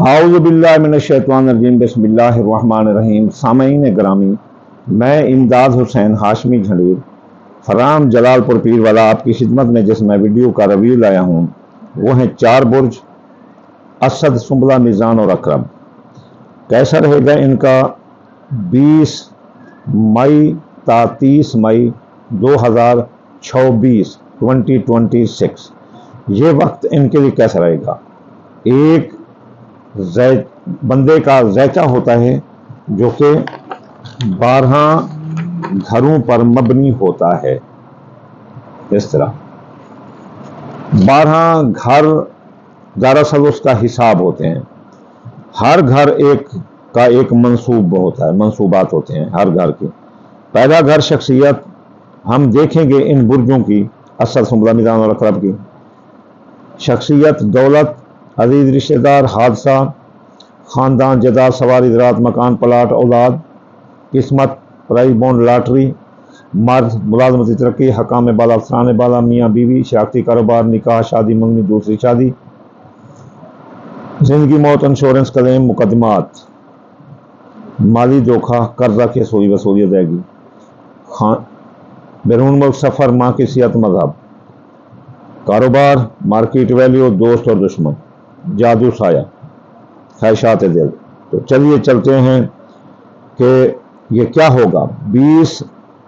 اعوذ باللہ من الشیطان الرجیم بسم اللہ الرحمن الرحیم۔ سامعین گرامی، میں امداد حسین ہاشمی جھنڈیر فرام جلال پور پیر والا آپ کی خدمت میں جس میں ویڈیو کا ریویو لایا ہوں وہ ہیں 4 برج اسد، سنبلہ، میزان اور عقرب۔ کیسا رہے گا ان کا 20 مئی تا 30 مئی 2026 یہ وقت ان کے لیے کیسا رہے گا؟ ایک بندے کا ذائقہ ہوتا ہے جو کہ 12 گھروں پر مبنی ہوتا ہے۔ اس طرح 12 گھر دراصل اس کا حساب ہوتے ہیں۔ ہر گھر کا ایک منصوب ہوتا ہے، منصوبات ہوتے ہیں ہر گھر کے۔ پہلا گھر شخصیت ہم دیکھیں گے ان برجوں کی، اسد، سنبلہ، میزان اور عقرب کی۔ شخصیت، دولت، عزیز رشتہ دار، حادثہ، خاندان، جائیداد، سواری، زراعت، مکان، پلاٹ، اولاد، قسمت، پرائز بونڈ، لاٹری، مرد، ملازمتی ترقی، حکام بالا، افسران بالا، میاں بیوی، شراکتی کاروبار، نکاح، شادی، منگنی، دوسری شادی، زندگی موت، انشورنس، کلیم، مقدمات، مالی دھوکہ، قرضہ کی وصولی ادائیگی، بیرون ملک سفر، ماں کی صحت، مذہب، کاروبار، مارکیٹ ویلیو، دوست اور دشمن، جادو، سایہ، خواہشات دل۔ تو چلیے چلتے ہیں کہ یہ کیا ہوگا۔ 20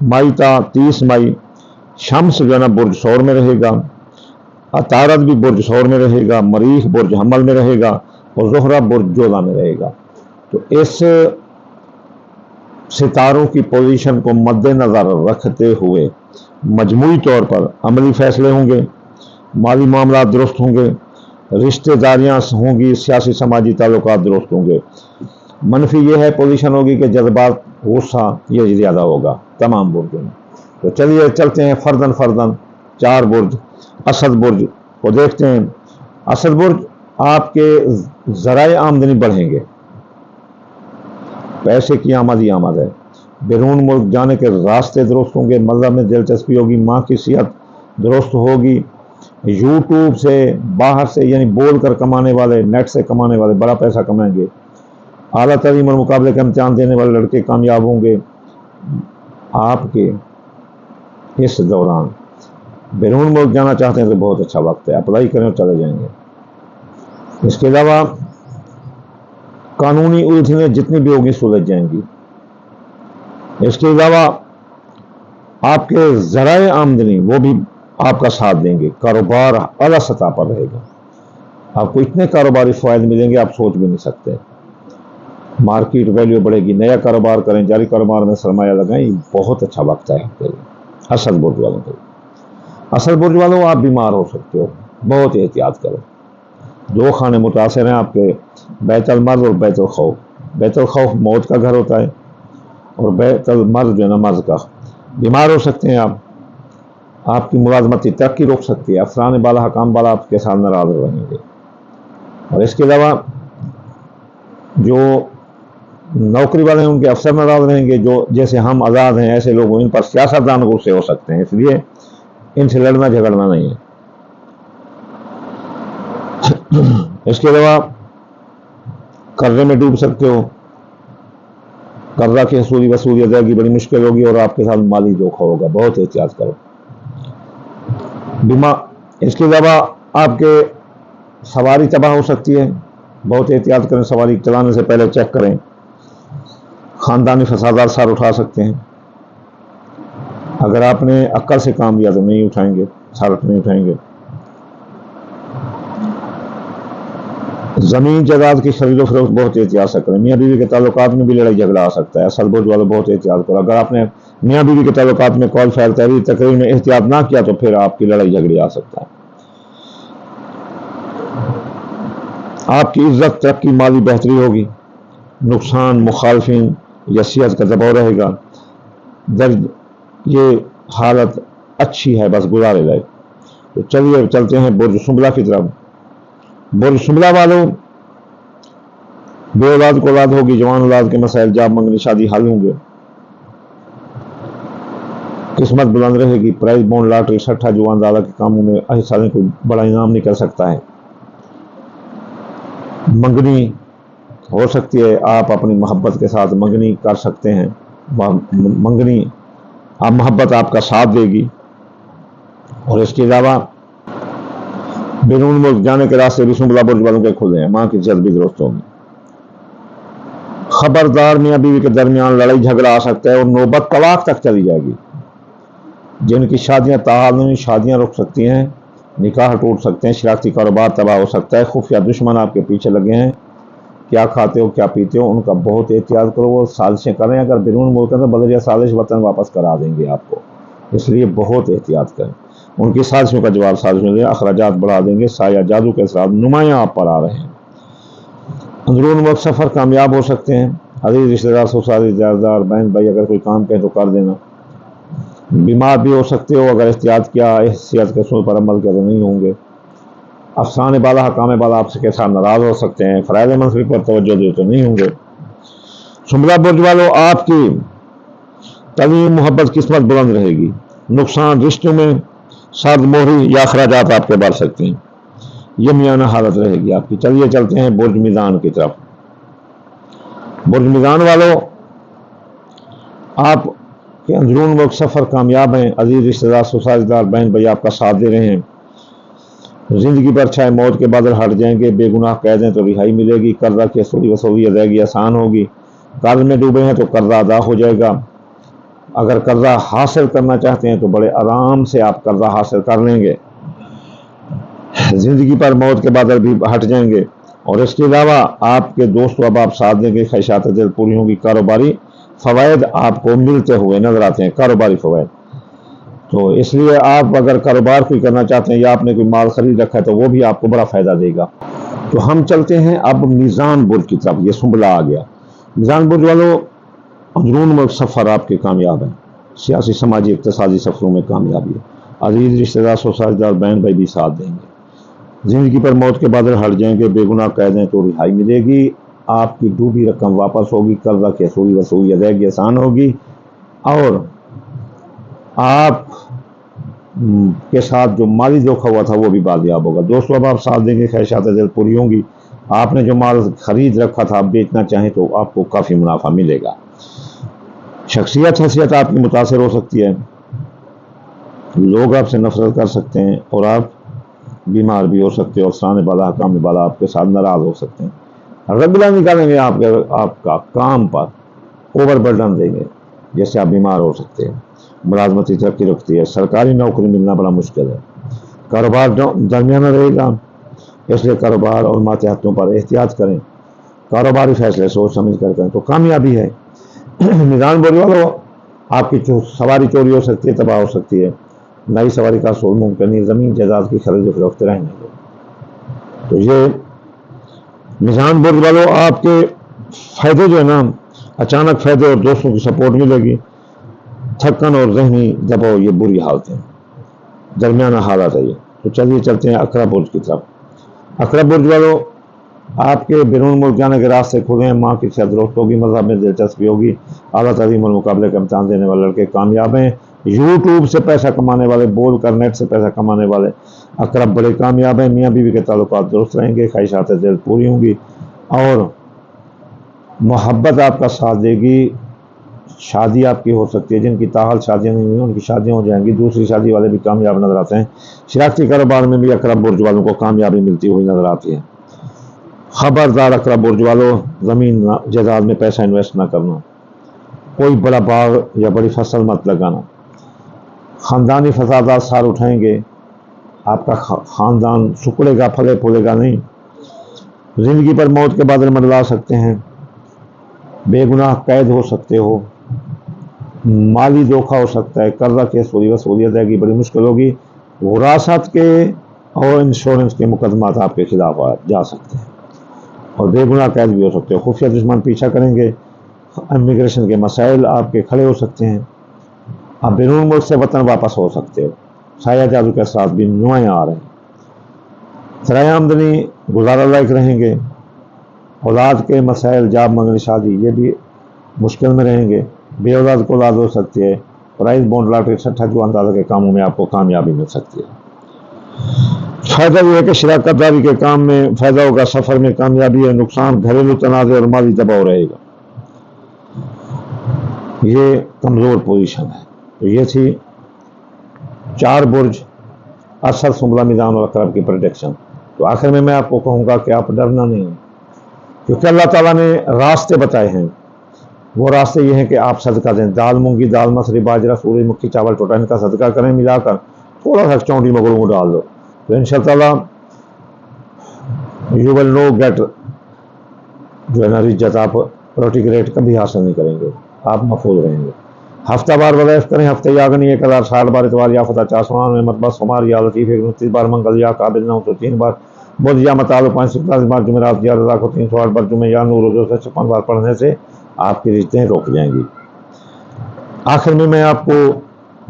مئی تا 30 مئی شمس جو ہے نا برج ثور میں رہے گا، عطارد بھی برج ثور میں رہے گا، مریخ برج حمل میں رہے گا اور زہرہ برج جوزہ میں رہے گا۔ تو اس ستاروں کی پوزیشن کو مد نظر رکھتے ہوئے مجموعی طور پر عملی فیصلے ہوں گے، مالی معاملات درست ہوں گے، رشتہ داریاں ہوں گی، سیاسی سماجی تعلقات درست ہوں گے۔ منفی یہ ہے پوزیشن ہوگی کہ جذبات، غصہ یہ زیادہ ہوگا تمام برجوں میں۔ تو چلیے چلتے ہیں فردن 4 برج۔ اسد برج کو دیکھتے ہیں۔ اسد برج آپ کے ذرائع آمدنی بڑھیں گے، پیسے کی آمد ہی آمد ہے، بیرون ملک جانے کے راستے درست ہوں گے، مذہب میں دلچسپی ہوگی، ماں کی صحت درست ہوگی، یوٹیوب سے، باہر سے یعنی بول کر کمانے والے، نیٹ سے کمانے والے بڑا پیسہ کمائیں گے، اعلیٰ تعلیم اور مقابلے کا امتحان دینے والے لڑکے کامیاب ہوں گے۔ آپ کے اس دوران بیرون ملک جانا چاہتے ہیں تو بہت اچھا وقت ہے، اپلائی کریں اور چلے جائیں گے۔ اس کے علاوہ قانونی الجھنیں جتنی بھی ہوگی سلجھ جائیں گی۔ اس کے علاوہ آپ کے ذرائع آمدنی وہ بھی آپ کا ساتھ دیں گے، کاروبار اعلیٰ سطح پر رہے گا، آپ کو اتنے کاروباری فوائد ملیں گے آپ سوچ بھی نہیں سکتے۔ مارکیٹ ویلیو بڑھے گی، نیا کاروبار کریں، جاری کاروبار میں سرمایہ لگائیں، بہت اچھا وقت ہے اسد برج والوں کے لیے۔ اسد برج والوں آپ بیمار ہو سکتے ہو، بہت احتیاط کرو۔ 2 خانے متاثر ہیں آپ کے، بیت المرض اور بیت الخوف۔ بیت الخوف موت کا گھر ہوتا ہے اور بیت المرض جو ہے نا مرض کا۔ بیمار ہو سکتے ہیں آپ کی ملازمتی ترقی روک سکتی ہے، افسران بالا، حکام بالا آپ کے ساتھ ناراض رہیں گے۔ اور اس کے علاوہ جو نوکری والے ہیں ان کے افسر ناراض رہیں گے، جو جیسے ہم آزاد ہیں ایسے لوگ ان پر سیاستدان غصے ہو سکتے ہیں، اس لیے ان سے لڑنا جھگڑنا نہیں ہے۔ اس کے علاوہ قرضے میں ڈوب سکتے ہو، قرضہ کی وصولی ادائیگی بڑی مشکل ہوگی اور آپ کے ساتھ مالی دھوکہ ہوگا، بہت احتیاط کرو۔ اس کے علاوہ آپ کے سواری تباہ ہو سکتی ہے، بہت احتیاط کریں، سواری چلانے سے پہلے چیک کریں۔ خاندانی فسادات سر اٹھا سکتے ہیں، اگر آپ نے عقل سے کام لیا تو نہیں اٹھائیں گے، سر نہیں اٹھائیں گے۔ زمین جائیداد کی خرید و فروخت بہت احتیاط سے کریں، میاں بیوی کے تعلقات میں بھی لڑائی جھگڑا آ سکتا ہے، اسد برج والے بہت احتیاط کرو۔ اگر آپ نے میاں بیوی کے تعلقات میں کال فائل تحریر تقریر میں احتیاط نہ کیا تو پھر آپ کی لڑائی جھگڑی آ سکتا ہے۔ آپ کی عزت، ترقی، مالی بہتری ہوگی، نقصان، مخالفین یا صحت کا دباؤ رہے گا، یہ حالت اچھی ہے بس گزارے لائق۔ تو چلیے چلتے ہیں برج سنبلہ کی طرف۔ برج سنبلہ والوں بے اولاد کو اولاد ہوگی، جوان اولاد کے مسائل، جاب، منگنی، شادی حل ہوں گے، قسمت بلند رہے گی، پرائز بونڈ، لاٹری، سٹھا، جوان زیادہ کے کاموں میں حصہ لیں، کوئی بڑا انعام نہیں کر سکتا ہے، منگنی ہو سکتی ہے آپ اپنی محبت کے ساتھ منگنی کر سکتے ہیں، منگنی آپ محبت آپ کا ساتھ دے گی۔ اور اس کے علاوہ بیرون ملک جانے کے راستے بھی سنبلا برج والوں کے کھلے ہیں، ماں کی صحت بھی درست ہوگی۔ خبردار، میاں بیوی کے درمیان لڑائی جھگڑا آ سکتا ہے اور نوبت طلاق تک چلی جائے گی۔ جن کی شادیاں تاحال نہیں، شادیاں رک سکتی ہیں، نکاح ٹوٹ سکتے ہیں، شراکتی کاروبار تباہ ہو سکتا ہے، خفیہ دشمن آپ کے پیچھے لگے ہیں، کیا کھاتے ہو کیا پیتے ہو ان کا بہت احتیاط کرو، وہ سازشیں کریں، اگر بیرون ملک ہے تو بدریہ سازش وطن واپس کرا دیں گے آپ کو، اس لیے بہت احتیاط کریں۔ ان کی سازشوں کا جواب سازش میں دیں، اخراجات بڑھا دیں گے، سایہ جادو کے ساتھ نمایاں آپ پر آ رہے ہیں۔ اندرون ملک سفر کامیاب ہو سکتے ہیں، عزیز رشتہ دار، سسرالی دار، بہن بھائی اگر کوئی کام کہیں تو کر دینا۔ بیمار بھی ہو سکتے ہو، اگر احتیاط کیا، صحت کے اصول پر عمل کیا تو نہیں ہوں گے۔ افسانے بالا، حکام بالا آپ کے ساتھ ناراض ہو سکتے ہیں، فرائض منصبی پر توجہ دے تو نہیں ہوں گے۔ سنبلا برج والوں، آپ کی تعلیم، محبت، قسمت بلند رہے گی۔ نقصان رشتوں میں سرد مہری یا اخراجات آپ کے بڑھ سکتے ہیں، یہ میانہ حالت رہے گی آپ کی۔ چلیے چلتے ہیں برج میزان کی طرف۔ برج میزان والوں، آپ کے اندرون ملک سفر کامیاب ہیں، عزیز رشتہ دار، سسرالی دار، بہن بھائی آپ کا ساتھ دے رہے ہیں۔ زندگی پر چھائے موت کے بادل ہٹ جائیں گے، بے گناہ قید ہیں تو رہائی ملے گی، قرضہ کی وصولی ادائیگی آسان ہوگی، قرض میں ڈوبے ہیں تو قرضہ ادا ہو جائے گا، اگر قرضہ حاصل کرنا چاہتے ہیں تو بڑے آرام سے آپ قرضہ حاصل کر لیں گے، زندگی پر موت کے بادل بھی ہٹ جائیں گے۔ اور اس کے علاوہ آپ کے دوست اب آپ ساتھ دیں گے، خواہشات دل پوری ہوں گی، کاروباری فوائد آپ کو ملتے ہوئے نظر آتے ہیں، کاروباری فوائد۔ تو اس لیے آپ اگر کاروبار کوئی کرنا چاہتے ہیں یا آپ نے کوئی مال خرید رکھا ہے تو وہ بھی آپ کو بڑا فائدہ دے گا۔ تو ہم چلتے ہیں اب میزان برج کی طرف، یہ سنبلا آ گیا۔ میزان برج والوں، اندرون ملک سفر آپ کے کامیاب ہیں، سیاسی، سماجی، اقتصادی سفروں میں کامیابی ہے، عزیز رشتہ دار، سسرالی دار، بہن بھائی بھی ساتھ دیں گے، زندگی پر موت کے بادل ہٹ جائیں گے، بے گناہ قید ہیں تو رہائی ملے گی، آپ کی ڈوبی رقم واپس ہوگی، قرضہ کی وصولی ادائیگی آسان ہوگی، اور آپ کے ساتھ جو مالی دھوکہ ہوا تھا وہ بھی بازیاب ہوگا۔ دوستوں اب آپ ساتھ دیں گے، خواہشات دل پوری ہوں گی، آپ نے جو مال خرید رکھا تھا آپ بیچنا چاہیں تو آپ کو کافی منافع ملے گا۔ شخصیت، حیثیت آپ کی متاثر ہو سکتی ہے، لوگ آپ سے نفرت کر سکتے ہیں اور آپ بیمار بھی ہو سکتے ہیں، اور افسانے بالا، حکام بالا آپ کے ساتھ ناراض ہو سکتے ہیں، رگڑا نکالیں گے آپ کا کام پر، اوور برڈن دیں گے، جیسے آپ بیمار ہو سکتے ہیں۔ ملازمتی ترقی رکھتی ہے، سرکاری نوکری ملنا بڑا مشکل ہے، کاروبار درمیانہ رہے گا، اس لیے کاروبار اور ماتحتوں پر احتیاط کریں، کاروباری فیصلے سوچ سمجھ کر کریں تو کامیابی ہے۔ میزان برج والوں، آپ کی سواری چوری ہو سکتی ہے، تباہ ہو سکتی ہے، نئی سواری کا حصول ممکن نہیں، زمین جائیداد کی خرید و فروخت رہنے دو۔ تو یہ میزان برج والوں، آپ کے فائدے جو ہے نا، اچانک فائدے اور دوستوں کی سپورٹ ملے گی، تھکن اور ذہنی دباؤ یہ بری حالت ہے، درمیانہ حالت ہے یہ۔ تو چلیے چلتے ہیں اکرا برج کی طرف۔ اکرا برج والوں، آپ کے بیرون ملک جانے کے راستے کھلے ہیں، ماں کی صحت درست ہوگی، مذہب میں دلچسپی ہوگی، اعلیٰ تعلیم اور مقابلے کا امتحان دینے والے لڑکے کامیاب ہیں، یوٹیوب سے پیسہ کمانے والے، بول کر نیٹ سے پیسہ کمانے والے اقرب بڑے کامیاب ہیں، میاں بیوی کے تعلقات درست رہیں گے، خواہشات دل پوری ہوں گی، اور محبت آپ کا ساتھ دے گی، شادی آپ کی ہو سکتی ہے، جن کی تاحال شادیاں نہیں ہوئی ان کی شادیاں ہو جائیں گی، دوسری شادی والے بھی کامیاب نظر آتے ہیں، شراکتی کاروبار میں بھی اکرب برج والوں کو کامیابی ملتی ہوئی نظر آتی ہے۔ خبردار اکرب برج والوں، زمین جائیداد میں پیسہ انویسٹ نہ کرنا، کوئی بڑا باغ یا بڑی فصل مت لگانا، خاندانی فسادات سار اٹھائیں گے، آپ کا خاندان سکڑے گا، پھلے پھولے گا نہیں، زندگی پر موت کے بادل منڈلا سکتے ہیں، بے گناہ قید ہو سکتے ہو، مالی دھوکہ ہو سکتا ہے، قرضہ کی وصولی ادائیگی بڑی مشکل ہوگی، وراثت کے اور انشورنس کے مقدمات آپ کے خلاف جا سکتے ہیں، اور بے گناہ قید بھی ہو سکتے ہو، خفیہ دشمن پیچھا کریں گے، امیگریشن کے مسائل آپ کے کھڑے ہو سکتے ہیں، آپ بیرون ملک سے وطن واپس ہو سکتے ہو، سایہ جادو کے ساتھ بھی نمایاں آ رہے ہیں، ذرائع آمدنی گزارا لائق رہیں گے، اولاد کے مسائل، جاب منگنی، شادی یہ بھی مشکل میں رہیں گے، بے اولاد کو اولاد ہو سکتی ہے، پرائز بونڈ لاٹری سٹھا جو اندازہ کے کاموں میں آپ کو کامیابی مل سکتی ہے۔ فائدہ یہ ہے کہ شراکت داری کے کام میں فائدہ ہوگا، سفر میں کامیابی ہے، نقصان گھریلو تنازع اور مالی دباؤ رہے گا۔ یہ کمزور پوزیشن ہے۔ تو یہ تھی 4 برج اسد، سنبلہ، میزان اور عقرب کی پروڈکشن۔ تو آخر میں آپ کو کہوں گا کہ آپ ڈرنا نہیں، کیونکہ اللہ تعالیٰ نے راستے بتائے ہیں۔ وہ راستے یہ ہیں کہ آپ صدقہ دیں، دال مونگی، دال مسری، باجرہ، سوری مکھی، چاول ٹوٹا، ان کا صدقہ کریں، ملا کر تھوڑا سا چونٹی مگروں کو ڈال دو، تو انشاءاللہ یو ول نو گیٹ جو ہے نا رجت، آپ روٹی گریٹ کبھی حاصل نہیں کریں گے، آپ محفوظ رہیں گے۔ ہفتہ بار وظائف کریں، ہفتے یاگنی 1060 بار، اتوار یا فتح 499 مرتبہ، سومار یا لطیف 129 بار، منگل یا قابل 903 بار، بدھ یا متعال 547 بار، جمعرات یا رضا کو 308 بار، جمعہ یا نور روزوں سے 56 بار پڑھنے سے آپ کی رشتیں روک جائیں گی۔ آخر میں آپ کو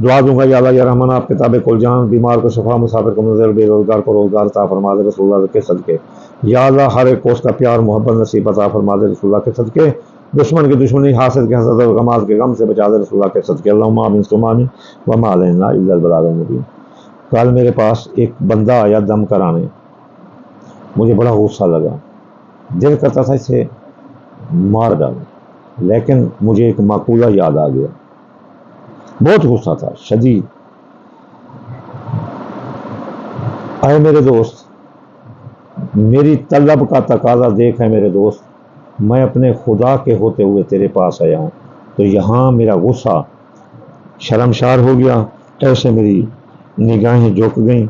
دعا دوں گا، یا اللہ یا رحمان، آپ کتاب کل جان، بیمار کو شفا، مسافر کو منزل، بے روزگار کو روزگار عطا فرما دے رسول اللہ کے صدقے۔ یا اللہ ہر ایک کو اس کا پیار محبت نصیب عطا فرما دے رسول اللہ کے صدقے، دشمن کی دشمنی، حاسد کے حسد اور غماز کے غم سے بچا دے رسول اللہ کے صدقے۔ اللہم آمین ثم آمین وما علینا الا البلاغ المبین۔ کل میرے پاس ایک بندہ آیا دم کرانے، مجھے بڑا غصہ لگا، دل کرتا تھا اسے مار ڈالوں، لیکن مجھے ایک مقولہ یاد آ گیا، بہت غصہ تھا شدید۔ اے میرے دوست، میری طلب کا تقاضا دیکھ ہے میرے دوست، میں اپنے خدا کے ہوتے ہوئے تیرے پاس آیا ہوں۔ تو یہاں میرا غصہ شرمشار ہو گیا، ایسے میری نگاہیں جھک گئیں،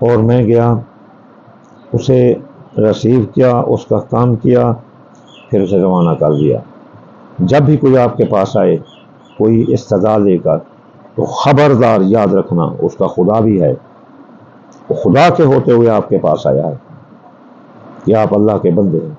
اور میں گیا، اسے ریسیو کیا، اس کا کام کیا، پھر اسے روانہ کر دیا۔ جب بھی کوئی آپ کے پاس آئے کوئی استدعا لے کر، تو خبردار یاد رکھنا اس کا خدا بھی ہے، وہ خدا کے ہوتے ہوئے آپ کے پاس آیا ہے کہ آپ اللہ کے بندے ہیں۔